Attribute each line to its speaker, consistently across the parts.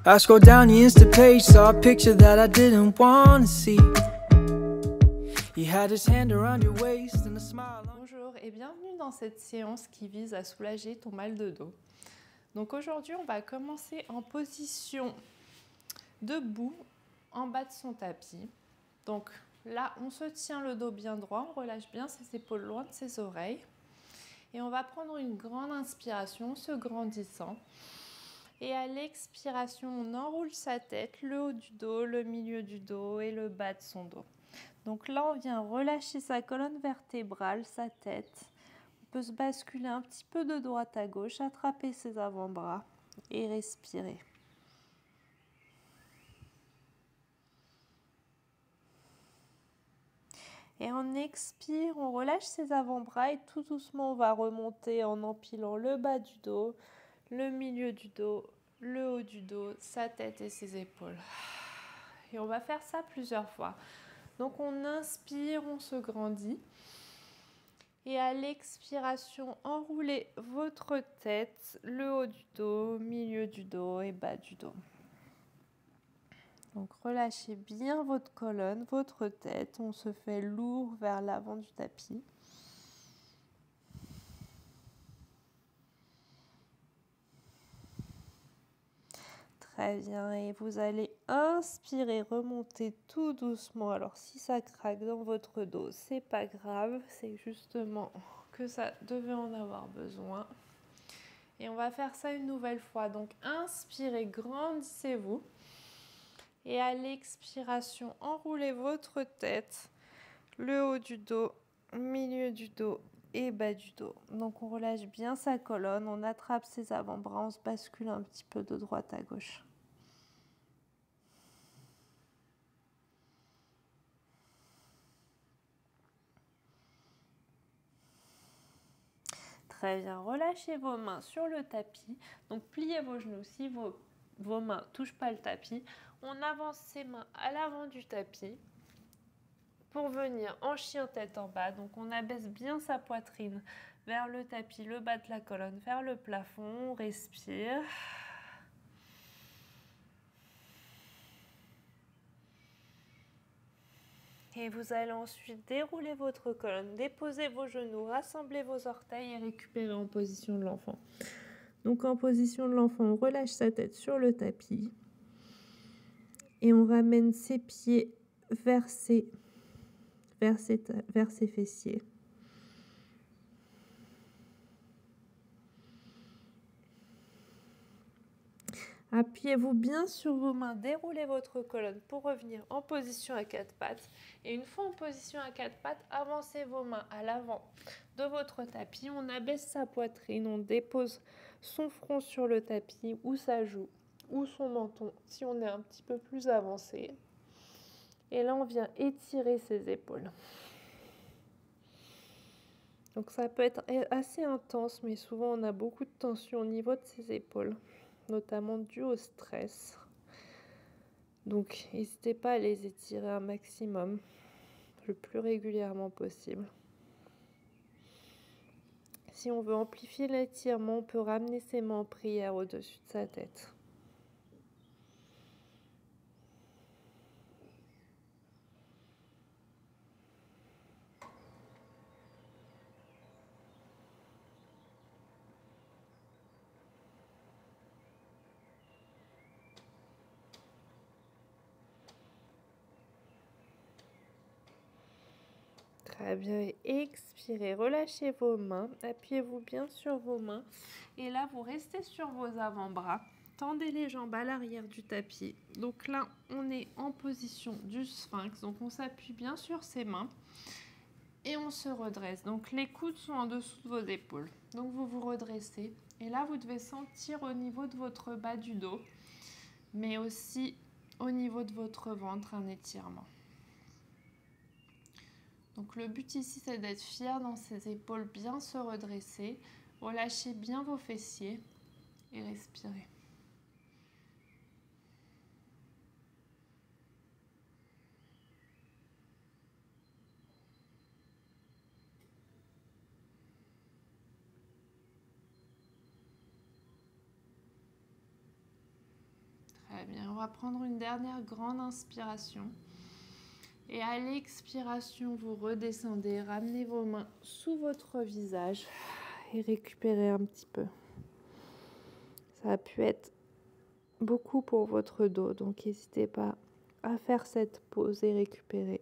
Speaker 1: I scrolled down the Insta page, saw a picture that I didn't want to see. He had his hand around your waist and a smile.
Speaker 2: Bonjour et bienvenue dans cette séance qui vise à soulager ton mal de dos. Donc aujourd'hui, on va commencer en position debout en bas de son tapis. Donc là, on se tient le dos bien droit, on relâche bien ses épaules loin de ses oreilles. Et on va prendre une grande inspiration en se grandissant. Et à l'expiration, on enroule sa tête, le haut du dos, le milieu du dos et le bas de son dos. Donc là, on vient relâcher sa colonne vertébrale, sa tête. On peut se basculer un petit peu de droite à gauche, attraper ses avant-bras et respirer. Et on expire, on relâche ses avant-bras et tout doucement, on va remonter en empilant le bas du dos, le milieu du dos, le haut du dos, sa tête et ses épaules. Et on va faire ça plusieurs fois. Donc on inspire, on se grandit. Et à l'expiration, enroulez votre tête, le haut du dos, milieu du dos et bas du dos. Donc relâchez bien votre colonne, votre tête. On se fait lourd vers l'avant du tapis. Très bien. Et vous allez inspirer, remonter tout doucement. Alors si ça craque dans votre dos, c'est pas grave. C'est justement que ça devait en avoir besoin. Et on va faire ça une nouvelle fois. Donc inspirez, grandissez-vous. Et à l'expiration, enroulez votre tête, le haut du dos, milieu du dos et bas du dos. Donc on relâche bien sa colonne, on attrape ses avant-bras, on se bascule un petit peu de droite à gauche. Très bien, relâchez vos mains sur le tapis. Donc pliez vos genoux si vos mains ne touchent pas le tapis. On avance ses mains à l'avant du tapis pour venir en chien tête en bas. Donc on abaisse bien sa poitrine vers le tapis, le bas de la colonne, vers le plafond. On respire. Et vous allez ensuite dérouler votre colonne, déposer vos genoux, rassembler vos orteils et récupérer en position de l'enfant. Donc en position de l'enfant, on relâche sa tête sur le tapis. Et on ramène ses pieds vers ses fessiers. Appuyez-vous bien sur vos mains, déroulez votre colonne pour revenir en position à quatre pattes. Et une fois en position à quatre pattes, avancez vos mains à l'avant de votre tapis. On abaisse sa poitrine, on dépose son front sur le tapis ou sa joue ou son menton si on est un petit peu plus avancé. Et là, on vient étirer ses épaules. Donc ça peut être assez intense, mais souvent on a beaucoup de tension au niveau de ses épaules, notamment dû au stress. Donc n'hésitez pas à les étirer un maximum, le plus régulièrement possible. Si on veut amplifier l'étirement, on peut ramener ses mains en prière au-dessus de sa tête. Très bien, expirez, relâchez vos mains, appuyez-vous bien sur vos mains et là vous restez sur vos avant-bras, tendez les jambes à l'arrière du tapis. Donc là on est en position du sphinx, donc on s'appuie bien sur ses mains et on se redresse. Donc les coudes sont en dessous de vos épaules, donc vous vous redressez et là vous devez sentir au niveau de votre bas du dos, mais aussi au niveau de votre ventre un étirement. Donc le but ici, c'est d'être fier dans ses épaules, bien se redresser. Relâchez bien vos fessiers et respirez. Très Très bien, on va prendre une dernière grande inspiration. Et à l'expiration, vous redescendez, ramenez vos mains sous votre visage et récupérez un petit peu. Ça a pu être beaucoup pour votre dos, donc n'hésitez pas à faire cette pause et récupérer.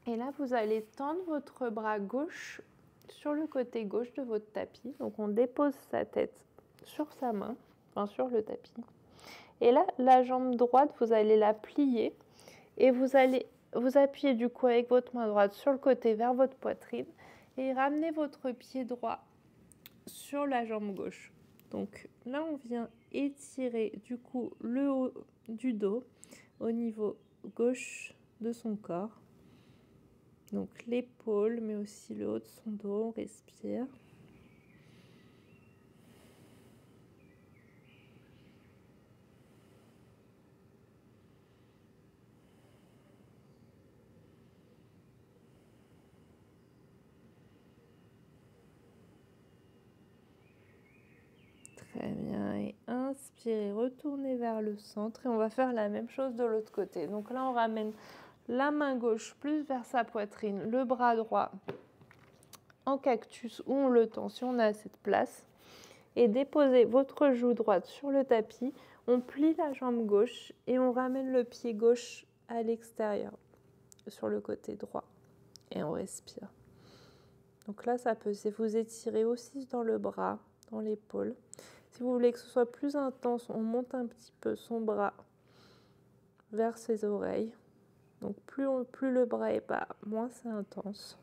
Speaker 2: Et là, vous allez tendre votre bras gauche sur le côté gauche de votre tapis. Donc, on dépose sa tête sur sa main, enfin sur le tapis. Et là, la jambe droite, vous allez la plier et vous allez vous appuyer du coup avec votre main droite sur le côté vers votre poitrine et ramener votre pied droit sur la jambe gauche. Donc là, on vient étirer du coup le haut du dos au niveau gauche de son corps. Donc l'épaule, mais aussi le haut de son dos, on respire. Très bien, et inspirez, retournez vers le centre et on va faire la même chose de l'autre côté. Donc là, on ramène la main gauche plus vers sa poitrine, le bras droit en cactus où on le tend si on a assez de place. Et déposez votre joue droite sur le tapis. On plie la jambe gauche et on ramène le pied gauche à l'extérieur, sur le côté droit. Et on respire. Donc là, ça peut vous étirer aussi dans le bras, dans l'épaule. Si vous voulez que ce soit plus intense, on monte un petit peu son bras vers ses oreilles. Donc plus le bras est bas, moins c'est intense.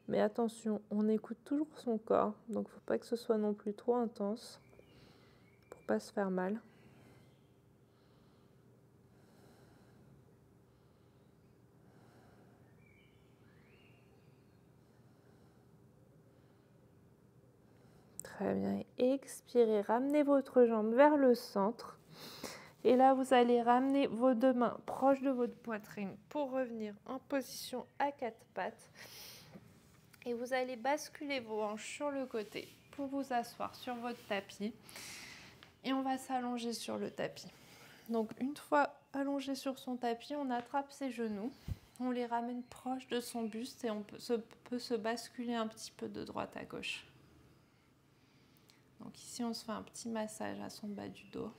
Speaker 2: Mais attention, on écoute toujours son corps, donc il ne faut pas que ce soit non plus trop intense pour ne pas se faire mal. Très bien, expirez, ramenez votre jambe vers le centre. Et là, vous allez ramener vos deux mains proches de votre poitrine pour revenir en position à quatre pattes. Et vous allez basculer vos hanches sur le côté pour vous asseoir sur votre tapis. Et on va s'allonger sur le tapis. Donc, une fois allongé sur son tapis, on attrape ses genoux. On les ramène proches de son buste et on peut se basculer un petit peu de droite à gauche. Donc ici, on se fait un petit massage à son bas du dos.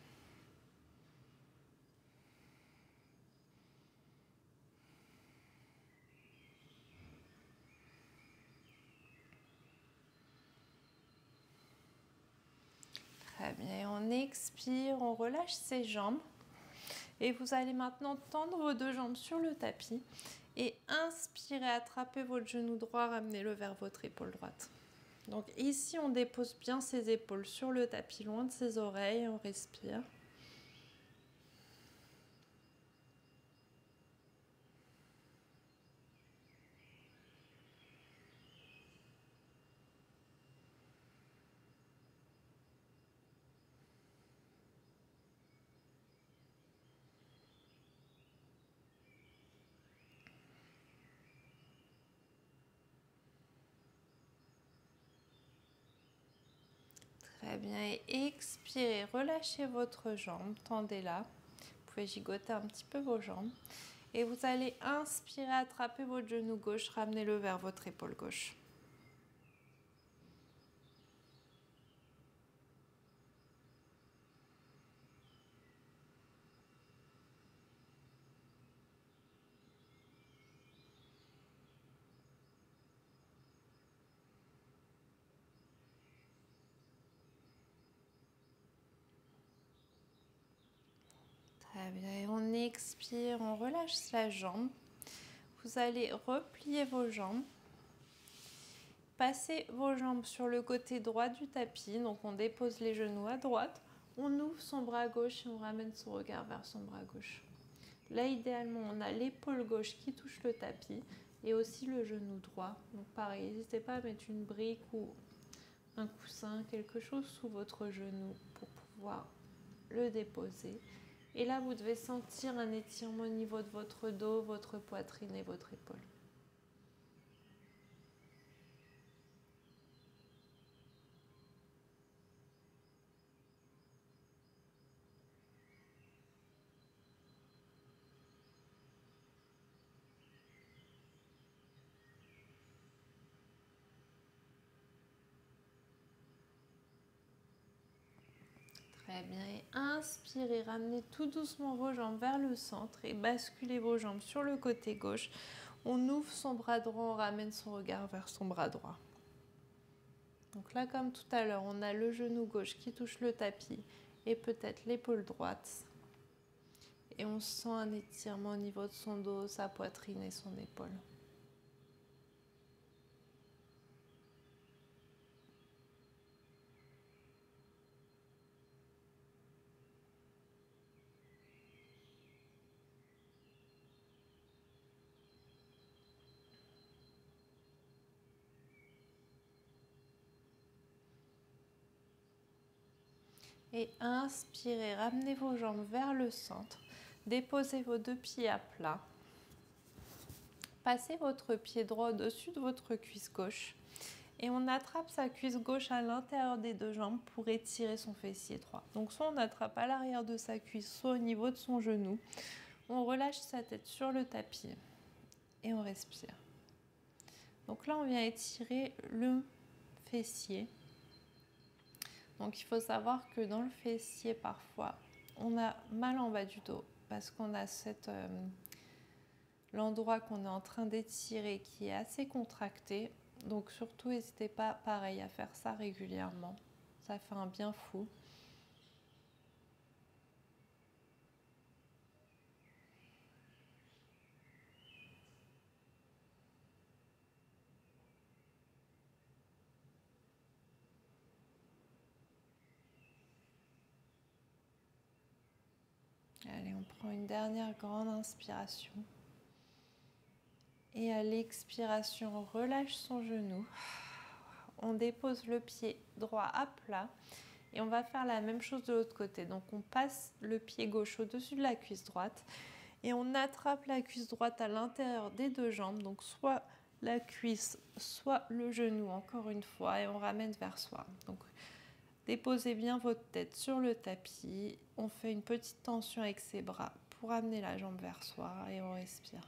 Speaker 2: Très bien, on expire, on relâche ses jambes. Et vous allez maintenant tendre vos deux jambes sur le tapis. Et inspirez, attrapez votre genou droit, ramenez-le vers votre épaule droite. Donc ici, on dépose bien ses épaules sur le tapis, loin de ses oreilles, on respire. Très bien, et expirez, relâchez votre jambe, tendez-la. Vous pouvez gigoter un petit peu vos jambes. Et vous allez inspirer, attraper votre genou gauche, ramenez-le vers votre épaule gauche. Très bien, et on expire, on relâche la jambe. Vous allez replier vos jambes. Passez vos jambes sur le côté droit du tapis, donc on dépose les genoux à droite. On ouvre son bras gauche et on ramène son regard vers son bras gauche. Là, idéalement, on a l'épaule gauche qui touche le tapis et aussi le genou droit. Donc pareil, n'hésitez pas à mettre une brique ou un coussin, quelque chose sous votre genou pour pouvoir le déposer. Et là, vous devez sentir un étirement au niveau de votre dos, votre poitrine et votre épaule. Très bien, et inspirez, ramenez tout doucement vos jambes vers le centre et basculez vos jambes sur le côté gauche. On ouvre son bras droit, on ramène son regard vers son bras droit. Donc là, comme tout à l'heure, on a le genou gauche qui touche le tapis et peut-être l'épaule droite. Et on sent un étirement au niveau de son dos, sa poitrine et son épaule. Et inspirez, ramenez vos jambes vers le centre. Déposez vos deux pieds à plat. Passez votre pied droit au-dessus de votre cuisse gauche. Et on attrape sa cuisse gauche à l'intérieur des deux jambes pour étirer son fessier droit. Donc soit on attrape à l'arrière de sa cuisse, soit au niveau de son genou. On relâche sa tête sur le tapis et on respire. Donc là, on vient étirer le fessier. Donc il faut savoir que dans le fessier, parfois, on a mal en bas du dos parce qu'on a l'endroit qu'on est en train d'étirer qui est assez contracté. Donc surtout, n'hésitez pas, pareil, à faire ça régulièrement. Ça fait un bien fou. Allez, on prend une dernière grande inspiration. Et à l'expiration, on relâche son genou. On dépose le pied droit à plat. Et on va faire la même chose de l'autre côté. Donc on passe le pied gauche au-dessus de la cuisse droite. Et on attrape la cuisse droite à l'intérieur des deux jambes. Donc soit la cuisse, soit le genou, encore une fois. Et on ramène vers soi. Donc déposez bien votre tête sur le tapis. On fait une petite tension avec ses bras pour amener la jambe vers soi et on respire.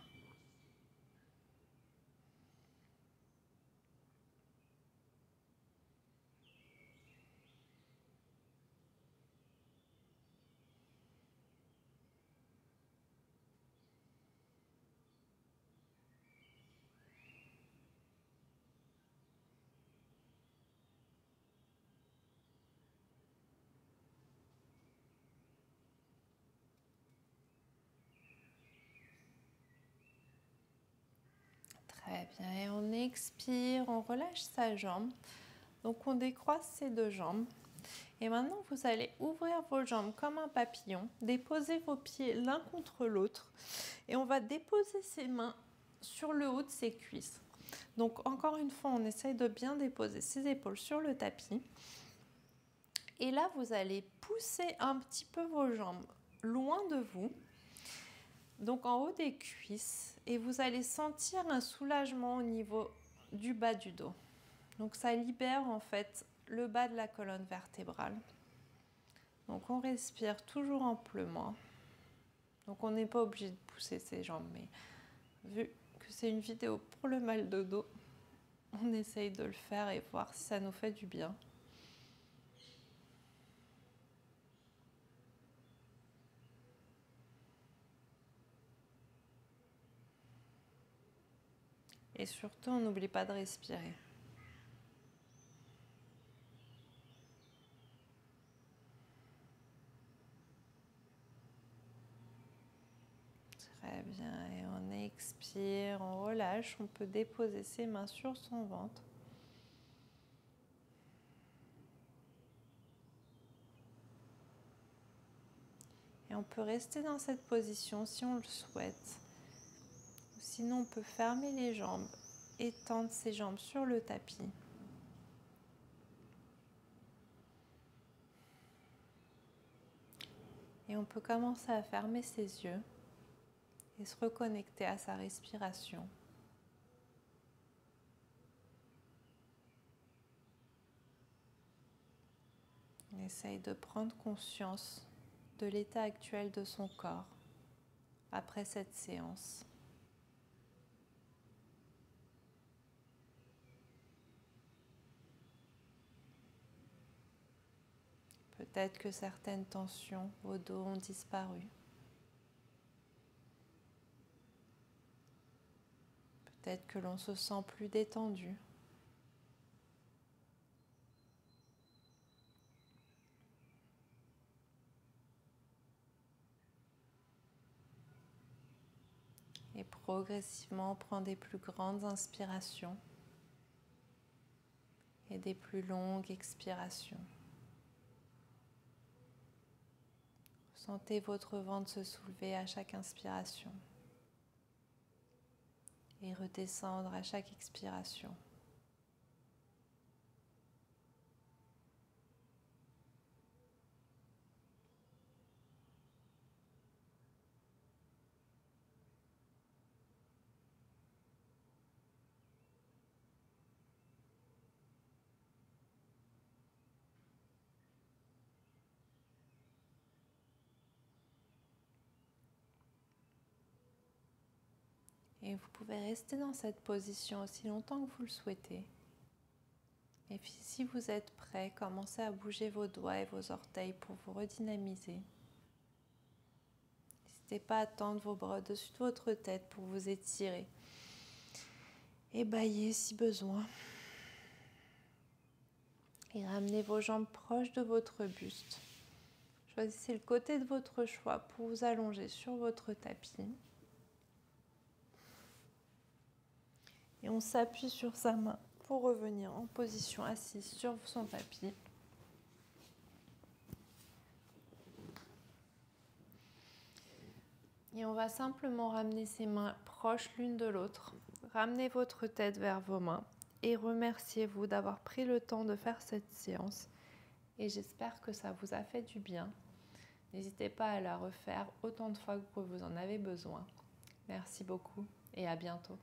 Speaker 2: Très bien, et on expire, on relâche sa jambe. Donc on décroise ses deux jambes. Et maintenant, vous allez ouvrir vos jambes comme un papillon, déposer vos pieds l'un contre l'autre. Et on va déposer ses mains sur le haut de ses cuisses. Donc encore une fois, on essaye de bien déposer ses épaules sur le tapis. Et là, vous allez pousser un petit peu vos jambes loin de vous. Donc en haut des cuisses, et vous allez sentir un soulagement au niveau du bas du dos. Donc ça libère en fait le bas de la colonne vertébrale. Donc on respire toujours amplement. Donc on n'est pas obligé de pousser ses jambes, mais vu que c'est une vidéo pour le mal de dos, on essaye de le faire et voir si ça nous fait du bien. Et surtout, on n'oublie pas de respirer. Très bien. Et on expire, on relâche. On peut déposer ses mains sur son ventre. Et on peut rester dans cette position si on le souhaite. Sinon, on peut fermer les jambes, étendre ses jambes sur le tapis. Et on peut commencer à fermer ses yeux et se reconnecter à sa respiration. On essaye de prendre conscience de l'état actuel de son corps après cette séance. Peut-être que certaines tensions au dos ont disparu. Peut-être que l'on se sent plus détendu. Et progressivement, on prend des plus grandes inspirations et des plus longues expirations. Sentez votre ventre se soulever à chaque inspiration et redescendre à chaque expiration. Et vous pouvez rester dans cette position aussi longtemps que vous le souhaitez. Et puis si vous êtes prêt, commencez à bouger vos doigts et vos orteils pour vous redynamiser. N'hésitez pas à tendre vos bras au-dessus de votre tête pour vous étirer et bâiller si besoin. Et ramenez vos jambes proches de votre buste. Choisissez le côté de votre choix pour vous allonger sur votre tapis. Et on s'appuie sur sa main pour revenir en position assise sur son tapis. Et on va simplement ramener ses mains proches l'une de l'autre. Ramenez votre tête vers vos mains et remerciez-vous d'avoir pris le temps de faire cette séance. Et j'espère que ça vous a fait du bien. N'hésitez pas à la refaire autant de fois que vous en avez besoin. Merci beaucoup et à bientôt.